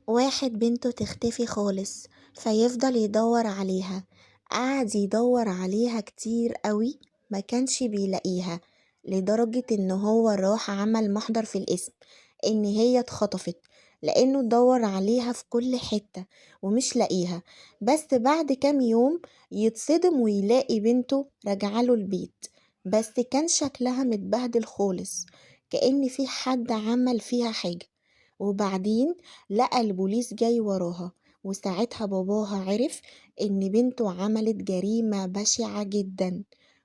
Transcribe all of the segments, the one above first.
واحد بنته تختفي خالص فيفضل يدور عليها. قعد يدور عليها كتير قوي، ما كانش بيلاقيها، لدرجة ان هو راح عمل محضر في القسم ان هي اتخطفت، لانه دور عليها في كل حتة ومش لاقيها. بس بعد كام يوم يتصدم ويلاقي بنته رجعله البيت، بس كان شكلها متبهدل خالص، كأن في حد عمل فيها حاجة. وبعدين لقى البوليس جاي وراها، وساعتها باباها عرف إن بنته عملت جريمة بشعة جدا.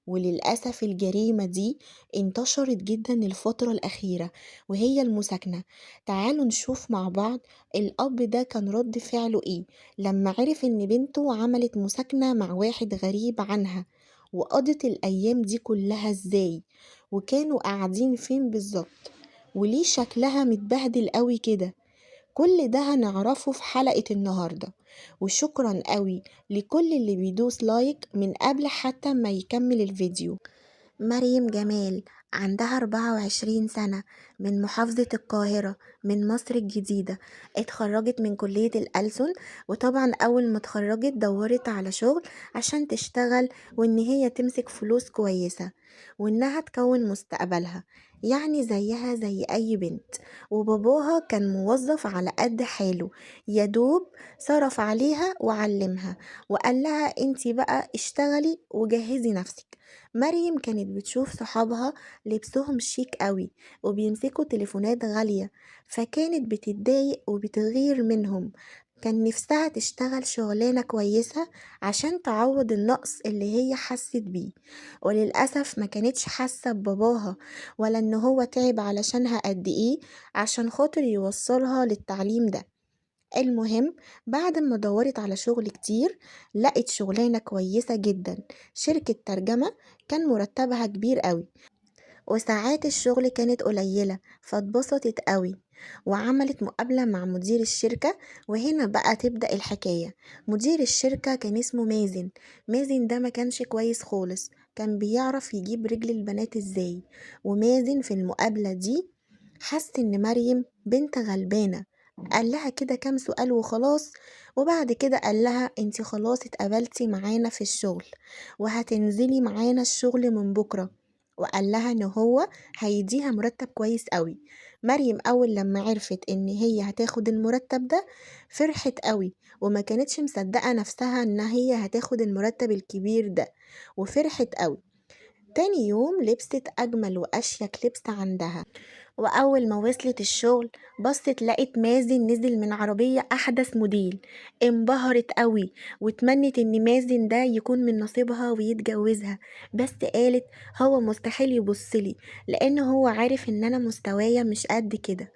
وللأسف الجريمة دي انتشرت جدا الفترة الأخيرة، وهي المساكنة. تعالوا نشوف مع بعض الأب ده كان رد فعله إيه لما عرف إن بنته عملت مساكنة مع واحد غريب عنها، وقضت الأيام دي كلها إزاي، وكانوا قاعدين فين بالظبط، وليه شكلها متبهدل قوي كده. كل ده هنعرفه في حلقة النهاردة. وشكرا قوي لكل اللي بيدوس لايك من قبل حتى ما يكمل الفيديو. مريم جمال عندها 24 سنة، من محافظة القاهرة، من مصر الجديدة. اتخرجت من كلية الألسن، وطبعا أول ما اتخرجت دورت على شغل عشان تشتغل، وإن هي تمسك فلوس كويسة، وإنها تكون مستقبلها، يعني زيها زي أي بنت. وباباها كان موظف على قد حاله، يدوب صرف عليها وعلمها، وقال لها انتي بقى اشتغلي وجهزي نفسك. مريم كانت بتشوف صحابها لبسهم شيك قوي وبيمسكوا تليفونات غالية، فكانت بتتضايق وبتغير منهم. كان نفسها تشتغل شغلانة كويسة عشان تعوض النقص اللي هي حست بيه. وللأسف ما كانتش حاسة بباباها، ولا ان هو تعب علشانها قد ايه عشان خاطر يوصلها للتعليم ده. المهم، بعد ما دورت على شغل كتير لقت شغلانة كويسة جدا، شركة ترجمة، كان مرتبها كبير قوي، وساعات الشغل كانت قليلة، فاتبسطت قوي. وعملت مقابلة مع مدير الشركة، وهنا بقى تبدأ الحكاية. مدير الشركة كان اسمه مازن. مازن ده ما كانش كويس خالص، كان بيعرف يجيب رجل البنات ازاي. ومازن في المقابلة دي حس ان مريم بنت غلبانة، قال لها كده كام سؤال وخلاص. وبعد كده قال لها انتي خلاص اتقبلتي معانا في الشغل، وهتنزلي معانا الشغل من بكرة. وقال لها ان هو هيديها مرتب كويس قوي. مريم اول لما عرفت ان هي هتاخد المرتب ده فرحت قوي، وما كانتش مصدقة نفسها ان هي هتاخد المرتب الكبير ده، وفرحت قوي. تاني يوم لبست أجمل وأشيك لبس عندها، وأول ما وصلت الشغل بصت لقت مازن نزل من عربية أحدث موديل. انبهرت قوي وتمنت إن مازن ده يكون من نصيبها ويتجوزها، بس قالت هو مستحيل يبصلي، لأن هو عارف إن أنا مستوايا مش قد كده.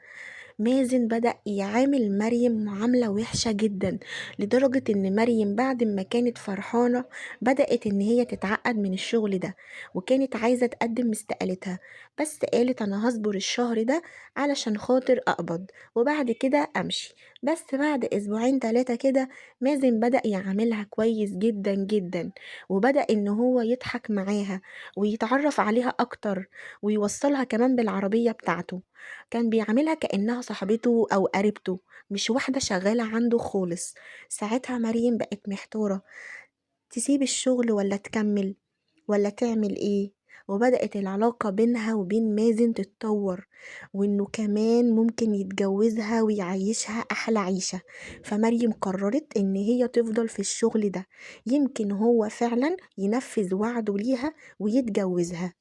مازن بدأ يعامل مريم معاملة وحشة جدا، لدرجة ان مريم بعد ما كانت فرحانة بدأت ان هي تتعقد من الشغل ده، وكانت عايزة تقدم استقالتها. بس قالت انا هصبر الشهر ده علشان خاطر اقبض، وبعد كده امشي. بس بعد اسبوعين 3 كده مازن بدأ يعاملها كويس جدا جدا، وبدأ ان هو يضحك معاها ويتعرف عليها اكتر، ويوصلها كمان بالعربية بتاعته. كان بيعاملها كأنها صاحبته أو قريبته، مش واحدة شغالة عنده خالص. ساعتها مريم بقت محتارة، تسيب الشغل ولا تكمل ولا تعمل ايه. وبدأت العلاقة بينها وبين مازن تتطور، وانه كمان ممكن يتجوزها ويعيشها احلى عيشة. فمريم قررت ان هي تفضل في الشغل ده، يمكن هو فعلا ينفذ وعده ليها ويتجوزها.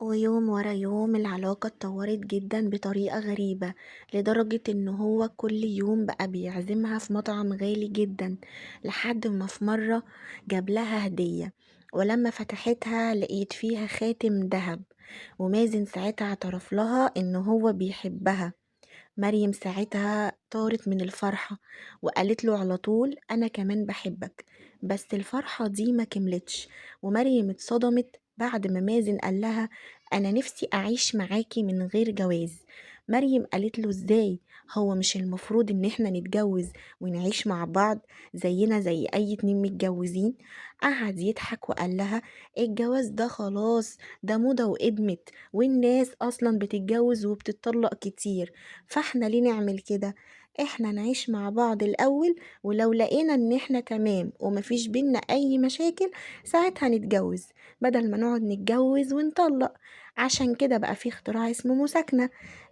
ويوم ورا يوم العلاقة اتطورت جدا بطريقة غريبة، لدرجة ان هو كل يوم بقى بيعزمها في مطعم غالي جدا، لحد ما في مرة جاب لها هدية، ولما فتحتها لقيت فيها خاتم دهب. ومازن ساعتها اعترف لها ان هو بيحبها. مريم ساعتها طارت من الفرحة، وقالت له على طول أنا كمان بحبك. بس الفرحة دي ما كملتش، ومريم اتصدمت بعد ما مازن قال لها أنا نفسي أعيش معاكي من غير جواز. مريم قالت له إزاي، هو مش المفروض إن إحنا نتجوز ونعيش مع بعض زينا زي أي اتنين متجوزين؟ قعد يضحك وقال لها الجواز ده خلاص، ده موضة وقدمت، والناس أصلا بتتجوز وبتطلق كتير، فاحنا ليه نعمل كده؟ احنا نعيش مع بعض الأول، ولو لقينا ان احنا تمام ومفيش بينا أي مشاكل ساعتها نتجوز، بدل ما نقعد نتجوز ونطلق. عشان كده بقى في اختراع اسمه مساكنة،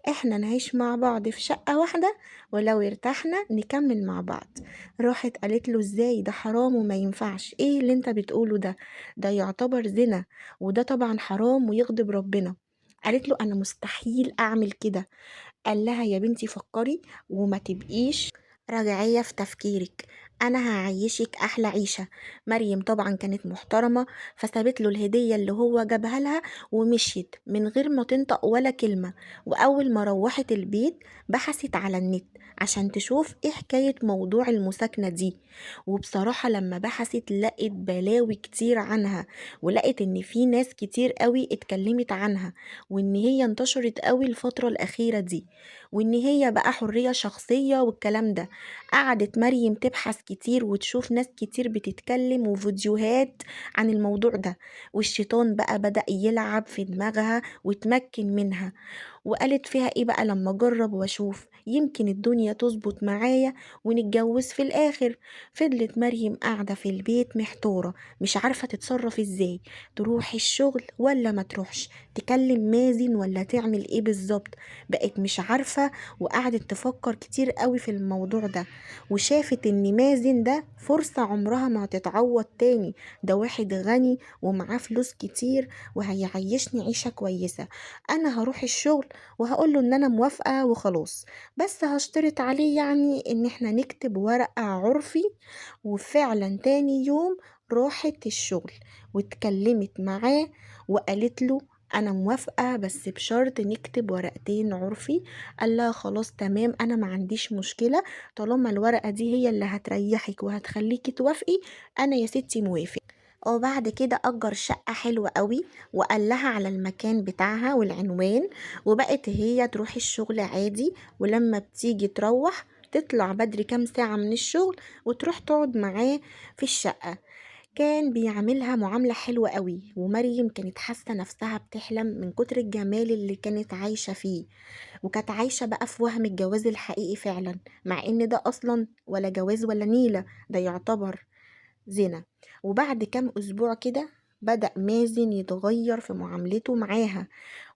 احنا نعيش مع بعض في شقة واحدة، ولو ارتحنا نكمل مع بعض. راحت قالت له ازاي؟ ده حرام وما ينفعش، ايه اللي انت بتقوله ده؟ ده يعتبر زنا، وده طبعا حرام ويغضب ربنا. قالت له انا مستحيل اعمل كده. قال لها يا بنتي فكري وما تبقيش رجعية في تفكيرك، أنا هعيشك أحلى عيشة. مريم طبعا كانت محترمة، فسابت له الهدية اللي هو جابها لها ومشيت من غير ما تنطق ولا كلمة. وأول ما روحت البيت بحثت على النت عشان تشوف ايه حكاية موضوع المساكنة دي. وبصراحة لما بحثت لقت بلاوي كتير عنها، ولقت ان في ناس كتير قوي اتكلمت عنها، وان هي انتشرت قوي الفترة الأخيرة دي، وان هي بقى حرية شخصية والكلام ده. قعدت مريم تبحث كتير وتشوف ناس كتير بتتكلم وفيديوهات عن الموضوع ده، والشيطان بقى بدأ يلعب في دماغها وتمكن منها. وقالت فيها ايه بقى لما اجرب واشوف يمكن الدنيا تظبط معايا ونتجوز في الاخر. فضلت مريم قاعدة في البيت محتارة، مش عارفة تتصرف ازاي، تروح الشغل ولا ما تروحش، تكلم مازن ولا تعمل ايه بالظبط. بقت مش عارفة، وقعدت تفكر كتير قوي في الموضوع ده، وشافت ان مازن ده فرصة عمرها ما هتتعوض تاني، ده واحد غني ومعاه فلوس كتير وهيعيشني عيشة كويسة. انا هروح الشغل وهقول له ان انا موافقة وخلاص، بس هشترط عليه يعني ان احنا نكتب ورقة عرفي. وفعلا تاني يوم راحت الشغل واتكلمت معاه وقالت له انا موافقة بس بشرط نكتب ورقتين عرفي. قال لها خلاص تمام انا ما عنديش مشكلة، طالما الورقة دي هي اللي هتريحك وهتخليكي توافقي انا يا ستي موافق. وبعد كده أجر شقة حلوة قوي وقال لها على المكان بتاعها والعنوان، وبقت هي تروح الشغل عادي، ولما بتيجي تروح تطلع بدري كام ساعة من الشغل وتروح تقعد معاه في الشقة. كان بيعاملها معاملة حلوة قوي، ومريم كانت حاسة نفسها بتحلم من كتر الجمال اللي كانت عايشة فيه، وكانت عايشة بقى في وهم الجواز الحقيقي فعلا، مع ان ده اصلا ولا جواز ولا نيلة، ده يعتبر زنا. وبعد كام أسبوع كده بدأ مازن يتغير في معاملته معاها،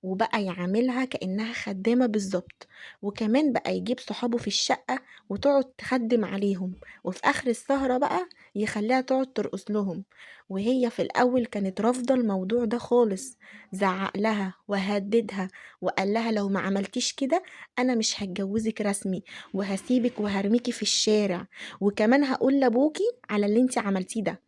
وبقى يعاملها كأنها خدامة بالظبط، وكمان بقى يجيب صحابه في الشقة وتقعد تخدم عليهم، وفي آخر السهرة بقى يخليها تقعد ترقص لهم. وهي في الأول كانت رافضة الموضوع ده خالص، زعق لها وهددها وقال لها لو ما عملتيش كده أنا مش هتجوزك رسمي، وهسيبك وهرميكي في الشارع، وكمان هقول لابوكي على اللي انت عملتيه ده.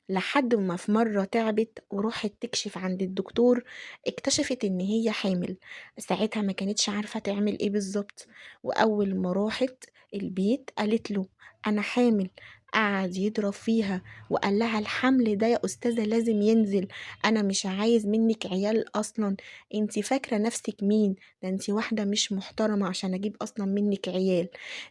لحد ما في مرة تعبت وراحت تكشف عند الدكتور، اكتشفت ان هي حامل. ساعتها ما كانتش عارفة تعمل ايه بالظبط، واول ما راحت البيت قالت له انا حامل. قعد يضرب فيها وقال لها الحمل ده يا استاذة لازم ينزل، انا مش عايز منك عيال اصلا، انتي فاكرة نفسك مين؟ ده انتي واحدة مش محترمة عشان اجيب اصلا منك عيال.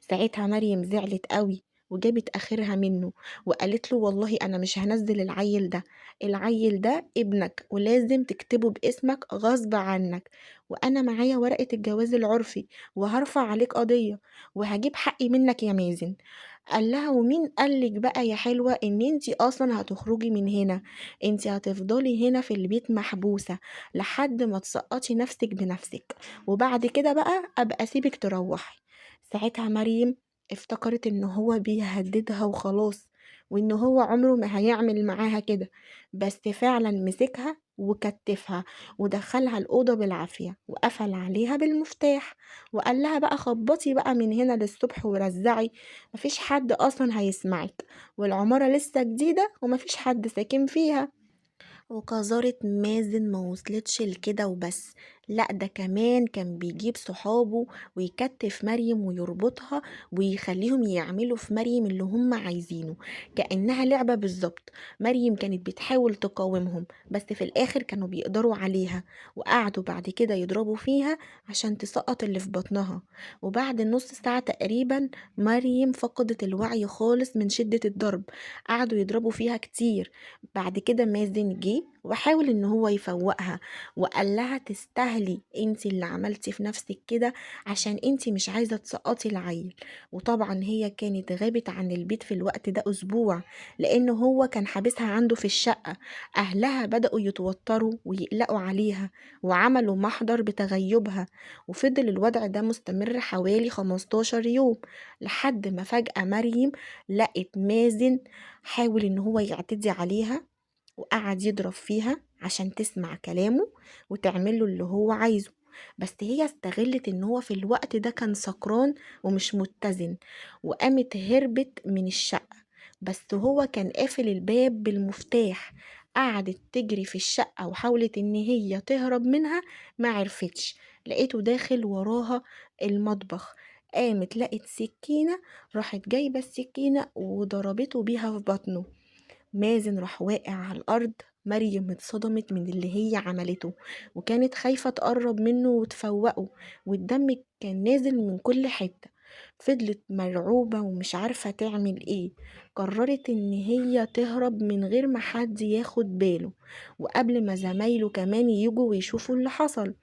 ساعتها مريم زعلت قوي وجابت اخرها منه، وقالت له والله انا مش هنزل العيل ده، العيل ده ابنك ولازم تكتبه باسمك غصب عنك، وانا معايا ورقة الجواز العرفي وهرفع عليك قضية وهجيب حقي منك يا مازن. قال لها ومين قالك بقى يا حلوة ان انتي اصلا هتخرجي من هنا؟ انتي هتفضلي هنا في البيت محبوسة لحد ما تسقطي نفسك بنفسك، وبعد كده بقى ابقى اسيبك تروحي. ساعتها مريم افتكرت ان هو بيهددها وخلاص، وان هو عمره ما هيعمل معاها كده، بس فعلا مسكها وكتفها ودخلها الأوضة بالعافية وقفل عليها بالمفتاح، وقال لها بقى خبطي بقى من هنا للصبح ورزعي، مفيش حد أصلا هيسمعك، والعمارة لسه جديدة ومفيش حد ساكن فيها. وكظرة مازن ما وصلتش لكده وبس، لأ ده كمان كان بيجيب صحابه ويكتف مريم ويربطها ويخليهم يعملوا في مريم اللي هم عايزينه، كأنها لعبة بالظبط. مريم كانت بتحاول تقاومهم بس في الآخر كانوا بيقدروا عليها، وقعدوا بعد كده يضربوا فيها عشان تسقط اللي في بطنها. وبعد نص ساعة تقريبا مريم فقدت الوعي خالص من شدة الضرب. قعدوا يضربوا فيها كتير. بعد كده مازن جه وحاول ان هو يفوقها وقال لها تستاهلي، انتي اللي عملتي في نفسك كده عشان انتي مش عايزة تسقطي العيل. وطبعا هي كانت غابت عن البيت في الوقت ده اسبوع، لان هو كان حابسها عنده في الشقة. اهلها بدأوا يتوتروا ويقلقوا عليها وعملوا محضر بتغيبها. وفضل الوضع ده مستمر حوالي 15 يوم، لحد ما فجأة مريم لقت مازن حاول ان هو يعتدي عليها، وقعد يضرب فيها عشان تسمع كلامه وتعمله اللي هو عايزه. بس هي استغلت ان هو في الوقت ده كان سكران ومش متزن، وقامت هربت من الشقة. بس هو كان قافل الباب بالمفتاح. قعدت تجري في الشقة وحاولت ان هي تهرب منها، ما عرفتش. لقيته داخل وراها المطبخ. قامت لقت سكينة، راحت جايبة السكينة وضربته بيها في بطنه. مازن راح واقع على الأرض. مريم اتصدمت من اللي هي عملته وكانت خايفة تقرب منه وتفوقه، والدم كان نازل من كل حتة. فضلت مرعوبة ومش عارفة تعمل ايه. قررت ان هي تهرب من غير ما حد ياخد باله، وقبل ما زمايله كمان يجوا ويشوفوا اللي حصل.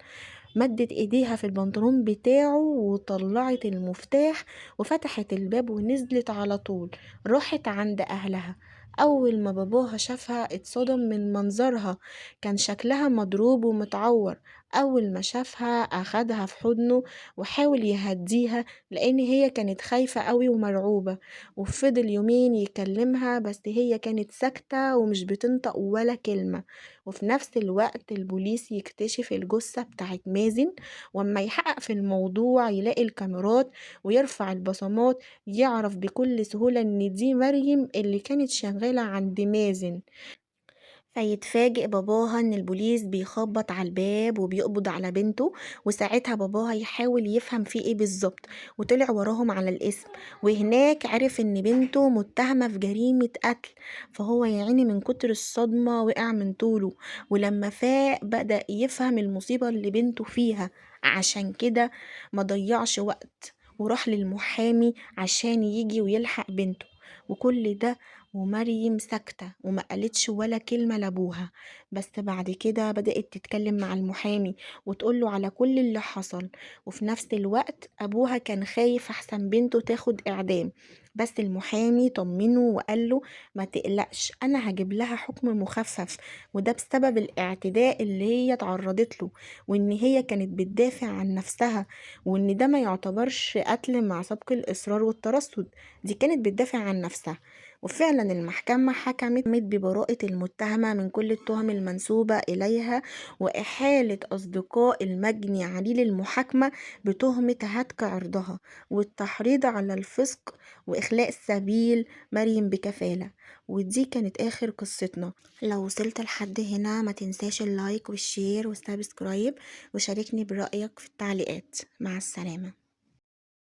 مدت ايديها في البنطلون بتاعه وطلعت المفتاح وفتحت الباب ونزلت على طول. راحت عند اهلها. اول ما باباها شافها اتصدم من منظرها، كان شكلها مضروب ومتعور. اول ما شافها اخدها في حضنه وحاول يهديها، لان هي كانت خايفة قوي ومرعوبة. وفضل يومين يكلمها بس هي كانت ساكتة ومش بتنطق ولا كلمة. وفي نفس الوقت البوليس يكتشف الجثة بتاعت مازن، واما يحقق في الموضوع يلاقي الكاميرات ويرفع البصمات، يعرف بكل سهولة ان دي مريم اللي كانت شغالة عند مازن. فيتفاجئ باباها ان البوليس بيخبط على الباب وبيقبض على بنته. وساعتها باباها يحاول يفهم في ايه بالظبط، وطلع وراهم على الاسم. وهناك عرف ان بنته متهمة في جريمة قتل. فهو يعني من كتر الصدمة وقع من طوله. ولما فاق بدأ يفهم المصيبة اللي بنته فيها. عشان كده ما ضيعش وقت وراح للمحامي عشان يجي ويلحق بنته. وكل ده ومريم ساكتة وما قالتش ولا كلمة لابوها. بس بعد كده بدأت تتكلم مع المحامي وتقوله على كل اللي حصل. وفي نفس الوقت أبوها كان خايف أحسن بنته تاخد إعدام، بس المحامي طمنه وقاله ما تقلقش، أنا هجيب لها حكم مخفف، وده بسبب الاعتداء اللي هي تعرضت له، وإن هي كانت بتدافع عن نفسها، وإن ده ما يعتبرش قتل مع سبق الإصرار والترصد، دي كانت بتدافع عن نفسها. وفعلا المحكمة حكمت ببراءة المتهمة من كل التهم المنسوبة إليها، وإحالة أصدقاء المجني عليه للمحاكمة بتهمة هتك عرضها والتحريض على الفسق وإخلاء سبيل مريم بكفالة. ودي كانت آخر قصتنا. لو وصلت لحد هنا ما تنساش اللايك والشير والسبسكرايب، وشاركني برأيك في التعليقات. مع السلامة.